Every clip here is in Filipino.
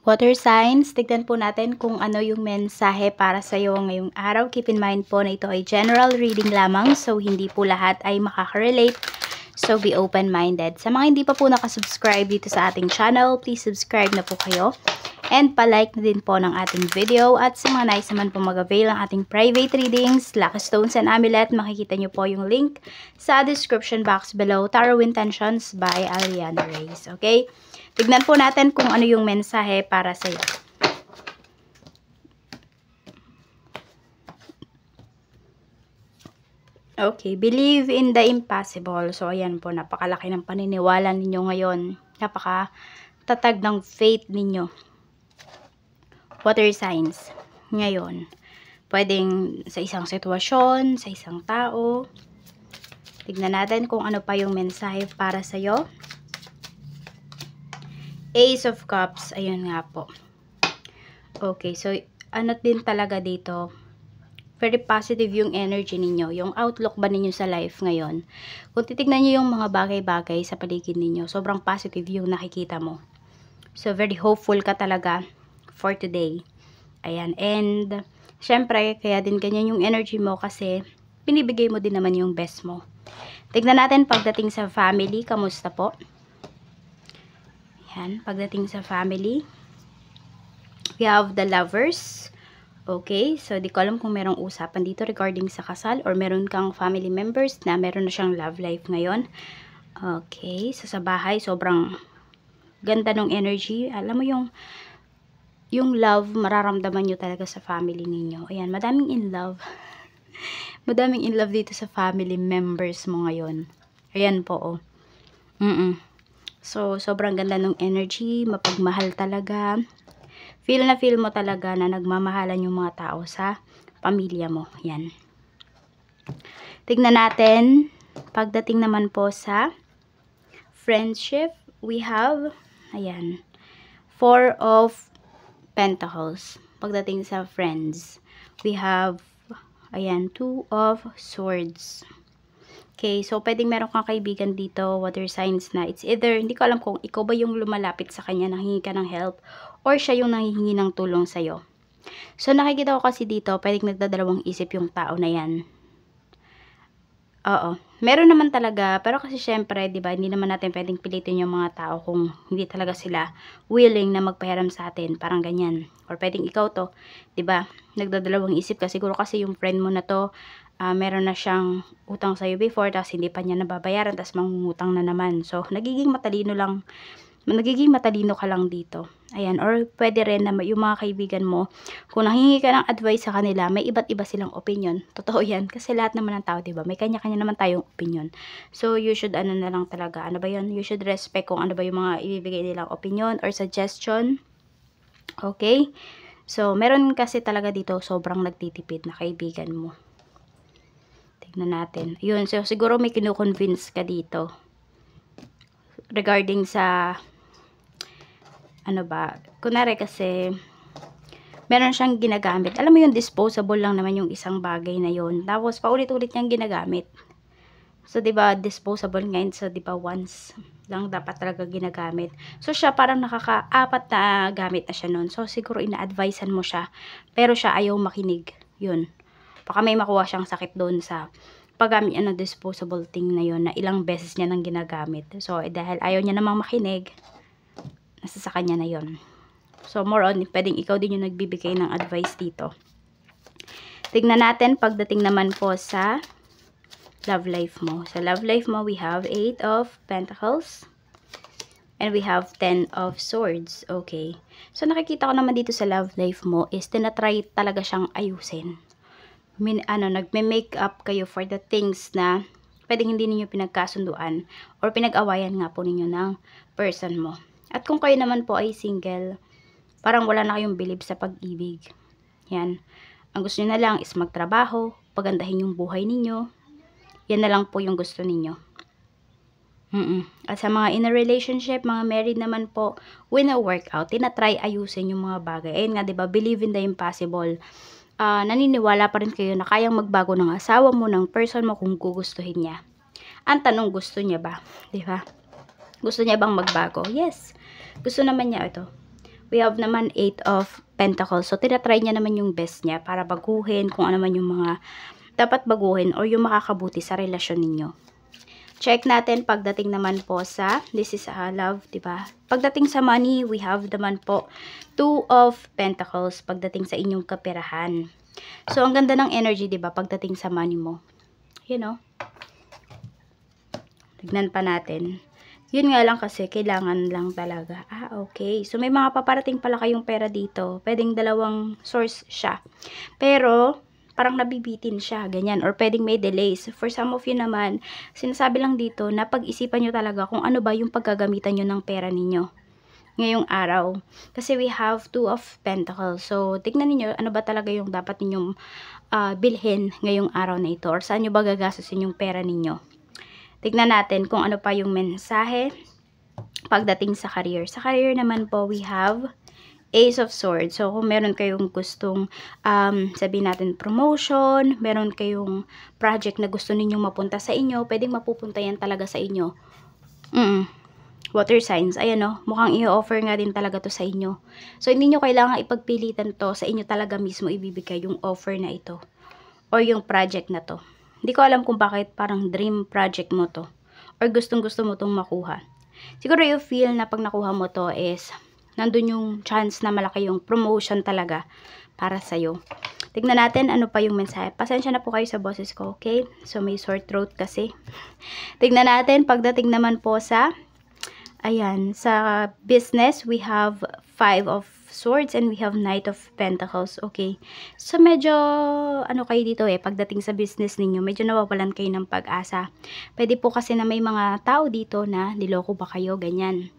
Water signs, tignan po natin kung ano yung mensahe para sa iyo ngayong araw. Keep in mind po na ito ay general reading lamang, so hindi po lahat ay makaka-relate. So be open-minded. Sa mga hindi pa po nakasubscribe dito sa ating channel, please subscribe na po kayo. And palike na din po ng ating video. At sa mga nais naman po mag-avail ng ating private readings, Lucky Stones and Amulet, makikita nyo po yung link sa description box below. Tarot Intentions by Aliana Reyes. Okay? Tignan po natin kung ano yung mensahe para sa iyo. Okay, believe in the impossible. So, ayan po, napakalaki ng paniniwala ninyo ngayon. Napakatatag ng faith ninyo. Water signs. Ngayon, pwedeng sa isang sitwasyon, sa isang tao. Tignan natin kung ano pa yung mensahe para sa iyo. Ace of Cups, ayun nga po. Okay, so ano din talaga dito, very positive yung energy ninyo, yung outlook ba ninyo sa life ngayon. Kung titignan nyo yung mga bagay-bagay sa paligid ninyo, sobrang positive yung nakikita mo. So, very hopeful ka talaga for today. Ayan, and syempre, kaya din ganyan yung energy mo kasi pinibigay mo din naman yung best mo. Tignan natin pagdating sa family, kamusta po? Yan, pagdating sa family, we have the Lovers. Okay, so di ko alam kung merong usapan dito regarding sa kasal or meron kang family members na meron na siyang love life ngayon. Okay, so sa bahay, sobrang ganda ng energy. Alam mo yung love, mararamdaman nyo talaga sa family ninyo. Ayan, madaming in love. Madaming in love dito sa family members mo ngayon. Ayan po, oh. So, sobrang ganda ng energy, mapagmahal talaga. Feel na feel mo talaga na nagmamahalan yung mga tao sa pamilya mo. Yan. Tignan natin, pagdating naman po sa friendship, we have, ayan, 4 of Pentacles. Pagdating sa friends, we have, ayan, 2 of Swords. Okay, so pwedeng meron kang kaibigan dito, water signs na it's either, hindi ko alam kung ikaw ba yung lumalapit sa kanya, nanghingi ka ng help, or siya yung nanghihingi ng tulong sa'yo. So nakikita ko kasi dito, pwedeng nagdadalawang isip yung tao na yan. Oo, meron naman talaga, pero kasi syempre, di ba, hindi naman natin pwedeng pilitin yung mga tao kung hindi talaga sila willing na magpahiram sa atin, parang ganyan. Or pwedeng ikaw to, di ba, nagdadalawang isip ka, siguro kasi yung friend mo na to, meron na siyang utang sa'yo before, tapos hindi pa niya nababayaran, tapos mangungutang na naman. So, nagiging matalino ka lang dito. Ayan, or pwede rin na yung mga kaibigan mo, kung nanghingi ka ng advice sa kanila, may iba't iba silang opinion. Totoo yan, kasi lahat naman ng tao, diba? May kanya-kanya naman tayong opinion. So, you should, ano na lang talaga, ano ba yun? You should respect kung ano ba yung mga ibibigay nilang opinion or suggestion. Okay? So, meron kasi talaga dito, sobrang nagtitipid na kaibigan mo. Tignan natin. Yun, so siguro may kinukonvince ka dito. Regarding sa, ano ba, kunwari kasi, meron siyang ginagamit. Alam mo yung disposable lang naman yung isang bagay na yun. Tapos, paulit-ulit niyang ginagamit. So, diba, disposable ngayon. So, diba, once lang dapat talaga ginagamit. So, siya parang nakaka-4 na gamit na siya nun. So, siguro ina-advisean mo siya. Pero siya ayaw makinig. Yun. Baka may makuha siyang sakit doon sa paggamit niya ng disposable thing na yun na ilang beses niya nang ginagamit. So, dahil ayaw niya namang makinig, nasa sa kanya na yun. So, more on, pwedeng ikaw din yung nagbibigay ng advice dito. Tignan natin, pagdating naman po sa love life mo. Sa love life mo, we have 8 of Pentacles. And we have 10 of Swords. Okay. So, nakikita ko naman dito sa love life mo is tinatry talaga siyang ayusin. Nagme-make up kayo for the things na pwedeng hindi ninyo pinagkasunduan or pinag-awayan nga po ninyo ng person mo. At kung kayo naman po ay single, parang wala na kayong believe sa pag-ibig. Yan. Ang gusto nyo na lang is magtrabaho, pagandahin yung buhay ninyo. Yan na lang po yung gusto ninyo. At sa mga in a relationship, mga married naman po, when a workout, tinatry ayusin yung mga bagay. Ayun nga, diba, believe in the impossible. Naniniwala pa rin kayo na kayang magbago ng asawa mo, ng person mo kung gugustuhin niya. Ang tanong, gusto niya ba? Diba? Gusto niya bang magbago? Yes. Gusto naman niya ito. We have naman 8 of Pentacles. So, tinatry niya naman yung best niya para baguhin kung ano man yung mga dapat baguhin or yung makakabuti sa relasyon ninyo. Check natin pagdating naman po sa, this is love, diba? Pagdating sa money, we have naman po 2 of Pentacles pagdating sa inyong kaperahan. So, ang ganda ng energy, diba? Pagdating sa money mo. You know? Tignan pa natin. Yun nga lang kasi, kailangan lang talaga. Okay. So, may mga paparating pala kayong pera dito. Pwedeng dalawang source siya. Pero, parang nabibitin siya, ganyan. Or pwedeng may delays. For some of you naman, sinasabi lang dito na pag-isipan nyo talaga kung ano ba yung paggagamitan nyo ng pera ninyo ngayong araw. Kasi we have 2 of Pentacles. So, tignan niyo ano ba talaga yung dapat ninyong bilhin ngayong araw na ito. Or saan nyo ba gagastusin yung pera ninyo. Tignan natin kung ano pa yung mensahe pagdating sa career. Sa career naman po, we have Ace of Swords. So, kung meron kayong gustong, sabihin natin, promotion, meron kayong project na gusto ninyong mapunta sa inyo, pwedeng mapupunta yan talaga sa inyo. Water signs, ayan o, mukhang i-offer nga din talaga to sa inyo. So, hindi nyo kailangan ipagpilitan to, sa inyo talaga mismo ibibigay yung offer na ito. Or yung project na to. Hindi ko alam kung bakit parang dream project mo to. Or gustong-gusto mo tong makuha. Siguro you feel na pag nakuha mo to is nandun yung chance na malaki yung promotion talaga para sa'yo. Tignan natin ano pa yung mensahe. Pasensya na po kayo sa boses ko, okay? So, may sore throat kasi. Tignan natin, pagdating naman po sa, ayan, sa business, we have 5 of Swords and we have Knight of Pentacles, okay? So, medyo, ano kayo dito pagdating sa business ninyo, medyo nawawalan kayo ng pag-asa. Pwede po kasi na may mga tao dito na niloko ba kayo, ganyan.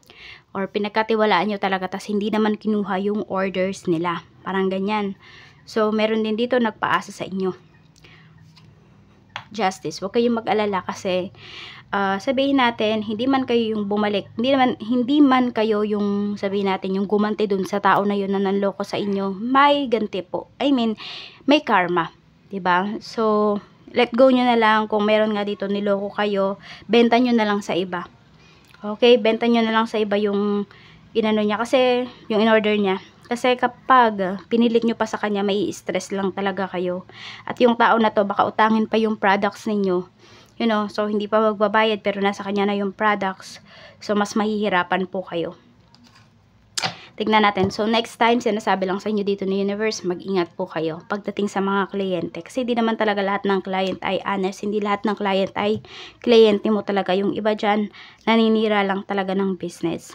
Or pinagkatiwalaan nyo talaga tas hindi naman kinuha yung orders nila. Parang ganyan. So, meron din dito nagpaasa sa inyo. Justice. Huwag kayong mag-alala kasi sabihin natin, hindi man kayo yung bumalik. Hindi man kayo yung sabihin natin, yung gumanti dun sa tao na yun na nanloko sa inyo. May ganti po. I mean, may karma. 'Di ba? So, let go nyo na lang. Kung meron nga dito niloko kayo, benta nyo na lang sa iba. Okay, benta nyo na lang sa iba yung inano niya. Kasi, yung in-order niya. Kasi kapag pinilit nyo pa sa kanya, may stress lang talaga kayo. At yung tao na to, baka utangin pa yung products ninyo. You know, so hindi pa magbabayad pero nasa kanya na yung products. So, mas mahihirapan po kayo. Tignan natin. So, next time, sinasabi lang sa inyo dito ni Universe, mag-ingat po kayo pagdating sa mga kliyente. Kasi di naman talaga lahat ng client ay honest. Hindi lahat ng client ay kliyente mo talaga. Yung iba dyan, naninira lang talaga ng business.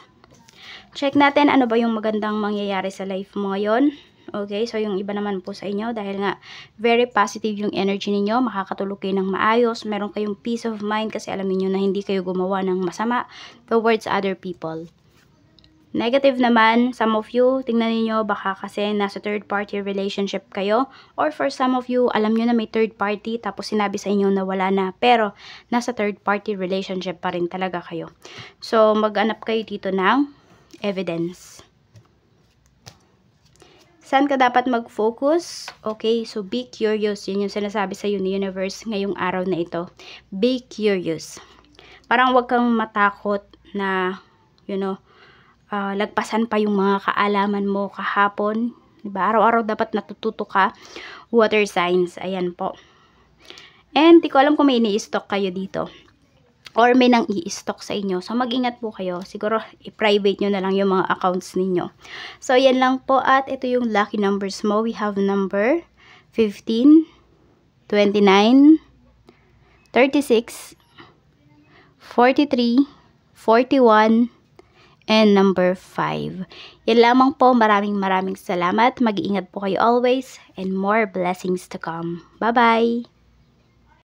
Check natin ano ba yung magandang mangyayari sa life mo ngayon. Okay, so yung iba naman po sa inyo, dahil nga very positive yung energy ninyo, makakatulog kayo ng maayos, meron kayong peace of mind kasi alam niyo na hindi kayo gumawa ng masama towards other people. Negative naman, some of you, tingnan niyo baka kasi nasa third party relationship kayo. Or for some of you, alam nyo na may third party tapos sinabi sa inyo na wala na. Pero, nasa third party relationship pa rin talaga kayo. So, mag-anap kayo dito ng evidence. Saan ka dapat mag-focus? Okay, so be curious. Yun yung sinasabi sa ni Universe ngayong araw na ito. Be curious. Parang wag kang matakot na, you know, lagpasan pa yung mga kaalaman mo kahapon. Diba? Araw-araw dapat natututo ka. Water signs. Ayan po. And di ko alam kung may ini-stock kayo dito. Or may nang i-stock sa inyo. So, mag-ingat po kayo. Siguro, i-private nyo na lang yung mga accounts ninyo. So, yan lang po. At ito yung lucky numbers mo. We have number 15, 29, 36, 43, 41, and number 5. Yan lamang po. Maraming salamat. Mag-iingat po kayo always. And more blessings to come. Bye-bye!